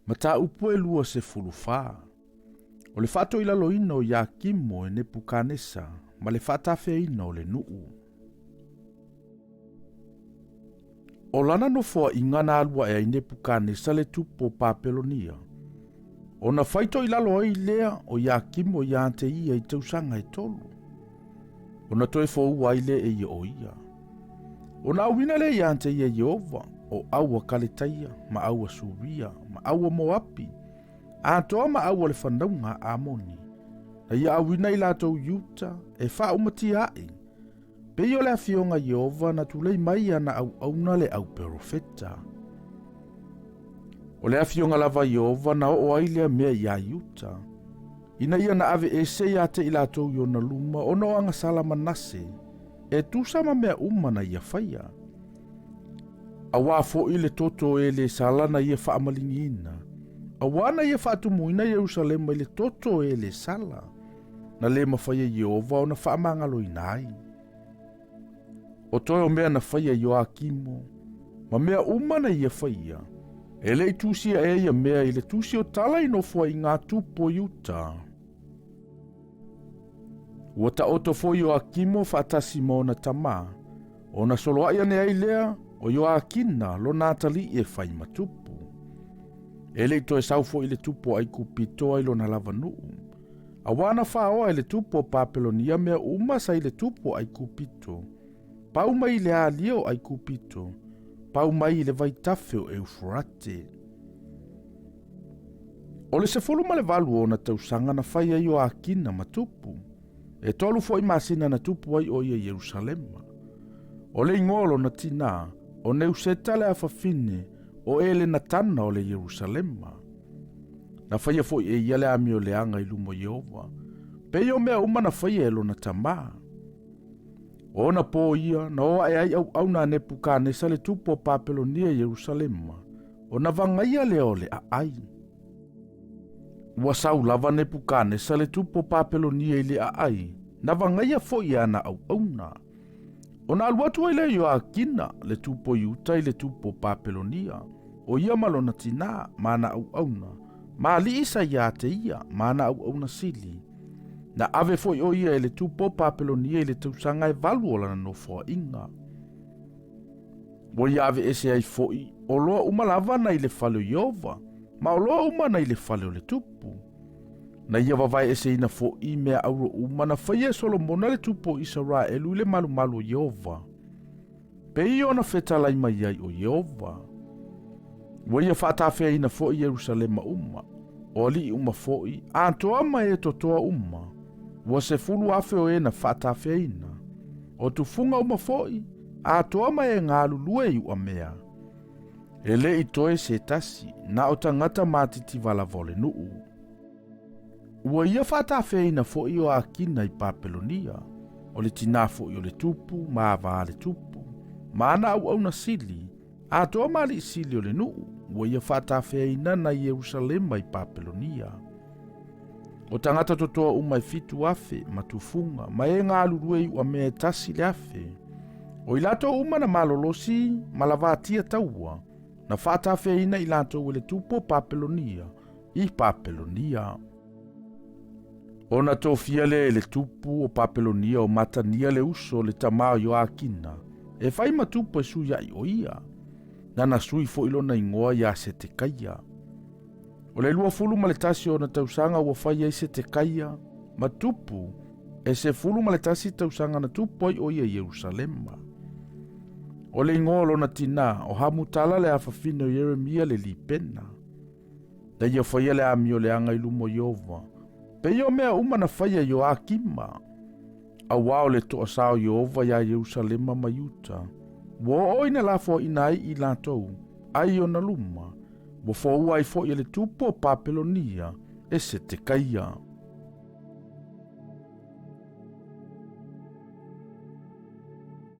Ma tā upu e lua se fulufā. O le whato ila loina o ia kimo e Nepukanesa, ma le whatawhiaina o le nuu. O lana no fua i ngana alua e Nepukanesa le tupu o Papelonia. O na whaito ila loa i lea o ia kimo ia te ia i tausanga e tolu. O na toe fōua i le e ia o ia. O na awina le ia te ia Jehova, o aua kaletaia, ma aua suria, ma aua moapi, a toa ma aua le whanaunga a moni. Na ia awina i latou yuta, e wha umati ai. Pe o le awhionga Jehova na tulei mai ana au auna le au perofeta. O le awhionga lava Jehova na o ailea mea ia yuta. Ina ia na ave e se ia te i latou i ona luma, o no anga sala manase, e tu sama mea umana ia whaia. Awa fo i le toto e le sala na ia whaamalingina. Awana ia whaatumuina Jerusalema i le toto e le sala. Na le mawhaia Jehova o na whaamangalo inai. O toi o mea na whaia Joakimo, ma mea umana ia whaia. E le tusia e ia mea i le tusi o tala ino fua i ngā tupo yuta. Ua ta oto fo Joakimo whaatasi mo na tama. O na soloa ia ne ai lea, o Joakina lo Natali e whai matupu. E le to e saufo i le tupo ai kupitoa i lo na lava nuu. Awana whaoa i le tupo Papelonia mea umasa i le tupo ai kupito. Pau mai le alio ai kupito. Pau mai le vaitafeo Eufrate. O le sefulu ma le valu o na tausanga na whaia Joakina matupu. E tolu fo i masina na tupu ai o ia Jerusalema. O le ingolo na tina, o neuseta le afafine, o ele na tana o le Jerusalema. Na whaia fo i e ia le ami o le anga i lumo Jehova. Pe o mea uma na whaia elo na tama. O na po ia, na oa e ai au na Nepukanesa le tupu o Papelonia Jerusalema. O na vangaia le o le a ai. Ua sau lava Nepukanesa le tupu o Papelonia i le a ai. Na vangaia fo ia na au na. O na aluatu ai le Joakina le tupo yuta i le tupo Papelonia. O ia malona tina, mana au na. Ma li isa ia te ia, mana au na sili. Na ave foi o ia le tupo Papelonia i le tausanga e valu o lana no foa inga. O ia ave ese ai foi, o loa umalava na i le fale Jehova, ma o loa uma na i le fale o le tupu. Na ia vavai ese ina foi mea auro uma na whaia Solomona le tupo Israelu i le malu malu Jehova. Pe i ona whetalai mai ai o Jehova. O ia whaatawhea ina foi Jerusalema uma, o li uma foi, a toa mai e totoa uma. Ua se fulu afe o e na whaatawhiaina. O tu funga uma foi, a toa mai e ngā lulue i ua mea. E le i toe se tasi, na o tangata matiti vala vole nuu. Ua ia whaatawhiaina foi o akina i Papelonia. O le tina foi o le tupu, maa vaa le tupu. Maana au na sili, a toa mali i sili o le nuu. Ua ia whaatawhiaina na Jerusalema i Papelonia. O tangata totoa umai fitu afe, matufunga, ma e ngā lurue i ua mea tasi le afe. O i lato uma na malolosi, malavatia taua, na whaatawhiaina i lato le tupo Papelonia, i Papelonia. O na tofia le tupu o Papelonia o matania le uso le tamao Joakina, e whai matupu e suia i o ia, na sui fo ilona ingoa ia se te kaia. O le lua fulu ma le tasi o na tausanga ua whaia i se te kaia, ma tupu, e se fulu ma le tasi tausanga na tupu ai o ia Jerusalema. O le ingolo na tina, o hamutala le afafine o Jeremia le lipena. Da ia whaia le ami o le anga ilumo Jehova. Pe io mea uma na whaia Joakima. A wao le toa sao Jehova ia Jerusalema ma yuta. Wo oina la fo inai i latou, ai o na luma. Wo fo uai fo i le tupo Papelonia, e se te kaia.